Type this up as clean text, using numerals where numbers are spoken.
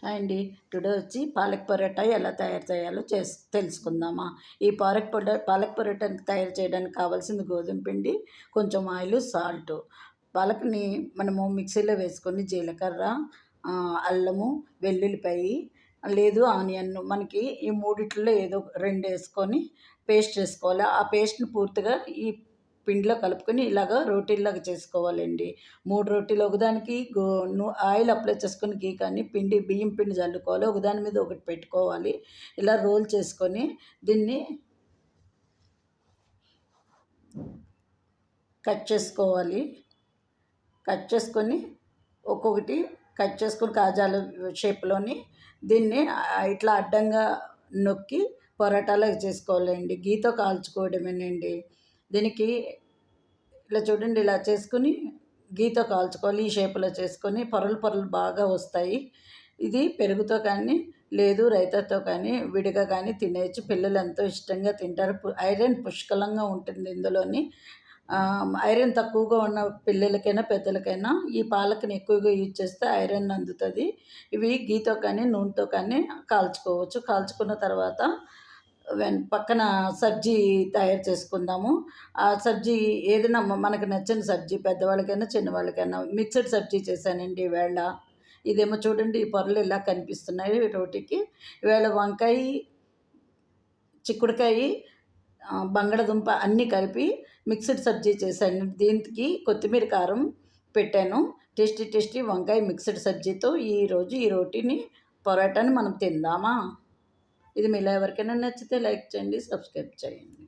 Hi అండి. Today వచ్చి పాలక్ పరోటా ఎలా తయారు చేయాలో తెలుసుకుందామా. ఈ పాలక్ పరోటాని తయారు చేయడానికి కావాల్సింది గోధుమ పిండి, కొంచెం ఆయిలు, సాల్టు. పాలక్ని మనము మిక్సీలో వేసుకొని జీలకర్ర, అల్లము, వెల్లుల్లిపాయి, లేదు ఆనియన్, మనకి ఈ మూడిట్లో ఏదో 2 వేసుకొని పేస్ట్ చేసుకోవాలి. ఆ పేస్ట్ని పూర్తిగా ఈ పిండిలో కలుపుకొని ఇలాగ రోటీల్లాగా చేసుకోవాలండి. 3 రోటీలు ఒకదానికి ఆయిల్ అప్లై చేసుకొని గీకాని బియ్యం పిండి జల్లుకోవాలి. ఒకదాని మీద ఒకటి పెట్టుకోవాలి. ఇలా రోల్ చేసుకొని దీన్ని కట్ చేసుకోవాలి. కట్ చేసుకొని ఒక్కొక్కటి కట్ చేసుకొని కాజాల షేప్లోని దీన్ని ఇట్లా అడ్డంగా నొక్కి పరోటాలాగా చేసుకోవాలండి. గీతో కాల్చుకోవడమేనండి. దీనికి ఇలా చూడండి, ఇలా చేసుకుని గీతో కాల్చుకోవాలి. ఈ షేప్లో చేసుకొని పొరలు పొరలు బాగా వస్తాయి. ఇది పెరుగుతో కానీ లేదు రైతాతో కానీ విడిగా కానీ తినేయచ్చు. పిల్లలు ఎంతో ఇష్టంగా తింటారు. ఐరన్ పుష్కలంగా ఉంటుంది ఇందులోని. ఐరన్ తక్కువగా ఉన్న పిల్లలకైనా పెద్దలకైనా ఈ పాలకని ఎక్కువగా యూజ్ చేస్తే ఐరన్ అందుతుంది. ఇవి గీతో కానీ నూనెతో కానీ కాల్చుకోవచ్చు. కాల్చుకున్న తర్వాత పక్కన సబ్జీ తయారు చేసుకుందాము. ఆ సబ్జీ ఏదైనా మనకు నచ్చిన సబ్జీ, పెద్దవాళ్ళకైనా చిన్నవాళ్ళకైనా. మిక్స్డ్ సబ్జీ చేశానండి ఈవేళ. ఇదేమో చూడండి, ఈ పొరలు ఇలా కనిపిస్తున్నాయి రోటీకి. ఈవేళ వంకాయ, చిక్కుడుకాయ, బంగాళదుంప అన్నీ కలిపి మిక్స్డ్ సబ్జీ చేశాను. దీనికి కొత్తిమీర, కారం పెట్టాను. టేస్టీ వంకాయ మిక్స్డ్ సబ్జీతో ఈరోజు ఈ రోటీని పరోటాని మనం తిందామా. ఇది మీలో ఎవరికైనా నచ్చితే లైక్ చేయండి, సబ్స్క్రైబ్ చేయండి.